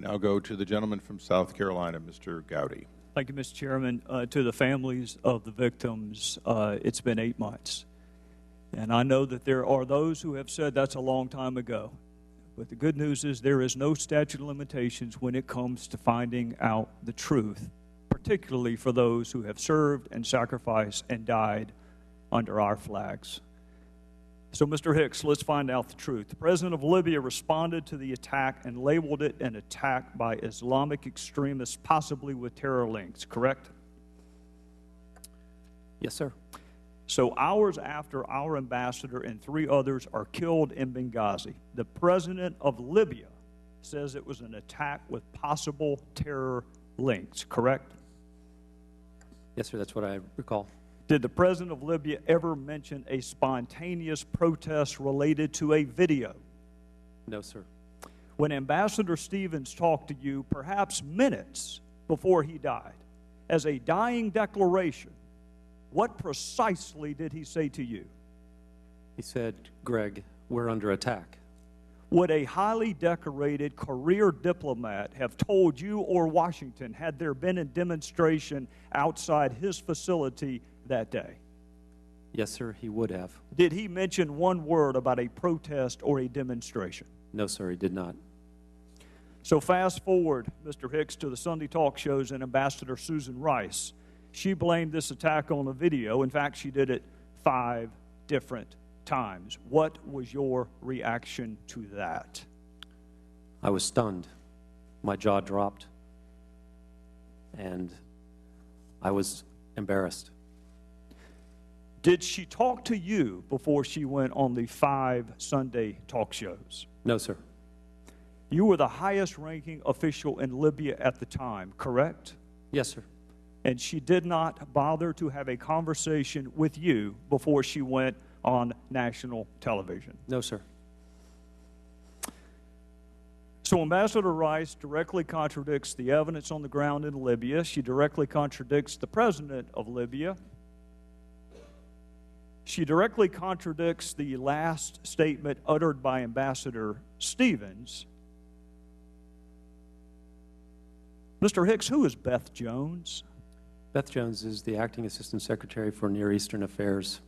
now go to the gentleman from South Carolina, Mr. Gowdy. Thank you, Mr. Chairman. To the families of the victims, it's been 8 months. And I know that there are those who have said that's a long time ago. But the good news is there is no statute of limitations when it comes to finding out the truth, particularly for those who have served and sacrificed and died under our flags. So, Mr. Hicks, let's find out the truth. The president of Libya responded to the attack and labeled it an attack by Islamic extremists, possibly with terror links, correct? Yes, sir. So hours after our ambassador and 3 others are killed in Benghazi, the president of Libya says it was an attack with possible terror links, correct? Yes, sir, that's what I recall. Did the president of Libya ever mention a spontaneous protest related to a video? No, sir. When Ambassador Stevens talked to you, perhaps minutes before he died, as a dying declaration, what precisely did he say to you? He said, Greg, we're under attack. Would a highly decorated career diplomat have told you or Washington had there been a demonstration outside his facility that day? Yes, sir, he would have. Did he mention one word about a protest or a demonstration? No, sir, he did not. So fast forward, Mr. Hicks, to the Sunday talk shows and Ambassador Susan Rice. She blamed this attack on a video. In fact, she did it 5 different times. What was your reaction to that? I was stunned. My jaw dropped. And I was embarrassed. Did she talk to you before she went on the 5 Sunday talk shows? No, sir. You were the highest ranking official in Libya at the time, correct? Yes, sir. And she did not bother to have a conversation with you before she went on national television? No, sir. So Ambassador Rice directly contradicts the evidence on the ground in Libya. She directly contradicts the president of Libya. She directly contradicts the last statement uttered by Ambassador Stevens. Mr. Hicks, who is Beth Jones? Beth Jones is the Acting Assistant Secretary for Near Eastern Affairs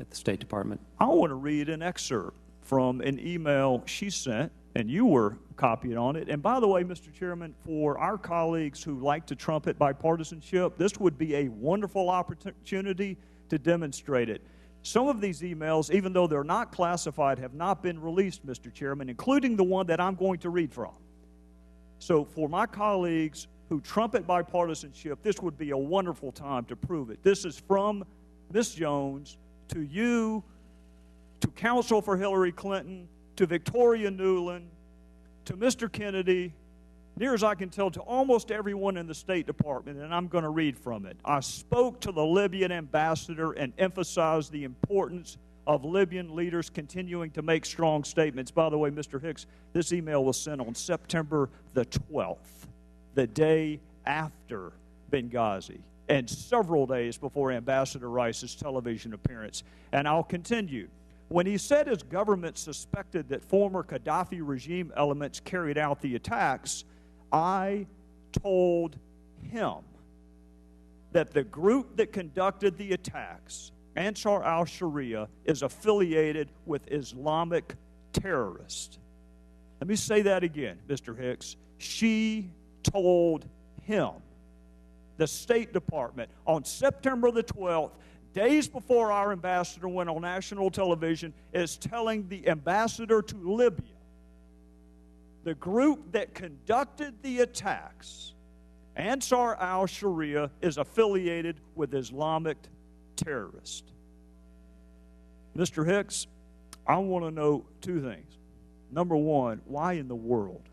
at the State Department. I want to read an excerpt from an email she sent, and you were copied on it. And by the way, Mr. Chairman, for our colleagues who like to trumpet bipartisanship, this would be a wonderful opportunity to demonstrate it. Some of these emails, even though they're not classified, have not been released, Mr. Chairman, including the one that I'm going to read from. So for my colleagues who trumpet bipartisanship, this would be a wonderful time to prove it. This is from Ms. Jones to you, to counsel for Hillary Clinton, to Victoria Nuland, to Mr. Kennedy, near as I can tell, to almost everyone in the State Department, and I'm going to read from it. I spoke to the Libyan ambassador and emphasized the importance of Libyan leaders continuing to make strong statements. By the way, Mr. Hicks, this email was sent on September the 12th, the day after Benghazi, and several days before Ambassador Rice's television appearance. And I'll continue. When he said his government suspected that former Gaddafi regime elements carried out the attacks, I told him that the group that conducted the attacks, Ansar al-Sharia, is affiliated with Islamic terrorists. Let me say that again, Mr. Hicks. She told him, the State Department, on September the 12th, days before our ambassador went on national television, is telling the ambassador to Libya, the group that conducted the attacks, Ansar al-Sharia, is affiliated with Islamic terrorists. Mr. Hicks, I want to know 2 things. Number one, why in the world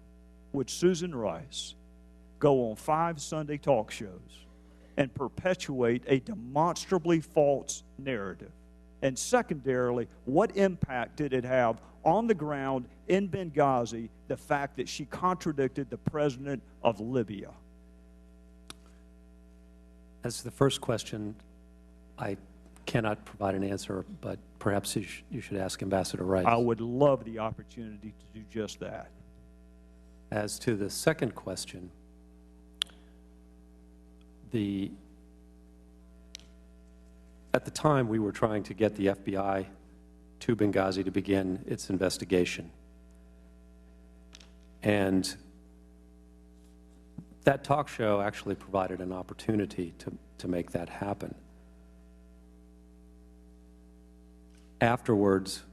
would Susan Rice go on 5 Sunday talk shows and perpetuate a demonstrably false narrative? And secondarily, what impact did it have on the ground in Benghazi, the fact that she contradicted the president of Libya? As to the first question, I cannot provide an answer, but perhaps you should ask Ambassador Rice. I would love the opportunity to do just that. As to the second question, at the time we were trying to get the FBI to Benghazi to begin its investigation. And that talk show actually provided an opportunity to make that happen. Afterwards,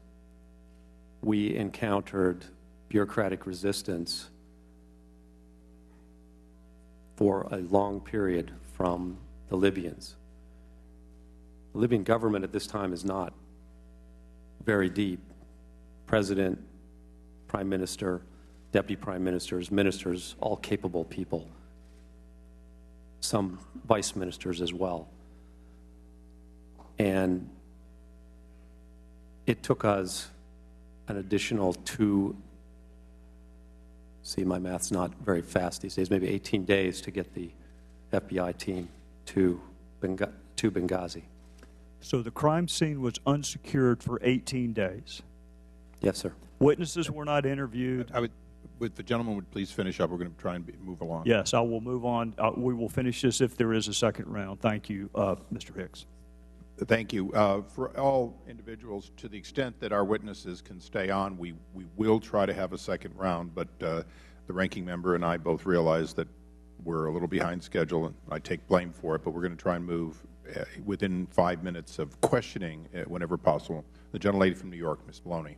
we encountered bureaucratic resistance for a long period from the Libyans. The Libyan government at this time is not very deep. President, Prime Minister, Deputy Prime Ministers, ministers, all capable people. Some vice ministers as well. And it took us an additional my math's not very fast these days, maybe 18 days to get the FBI team to Benghazi. So the crime scene was unsecured for 18 days. Yes, sir. Witnesses were not interviewed. If the gentleman would please finish up, we're going to try and move along. Yes, I will move on. We will finish this if there is a second round. Thank you, Mr. Hicks. Thank you. For all individuals, to the extent that our witnesses can stay on, we will try to have a second round, but the ranking member and I both realize that we're a little behind schedule, and I take blame for it, but we're going to try and move within 5 minutes of questioning whenever possible. The gentlelady from New York, Ms. Maloney.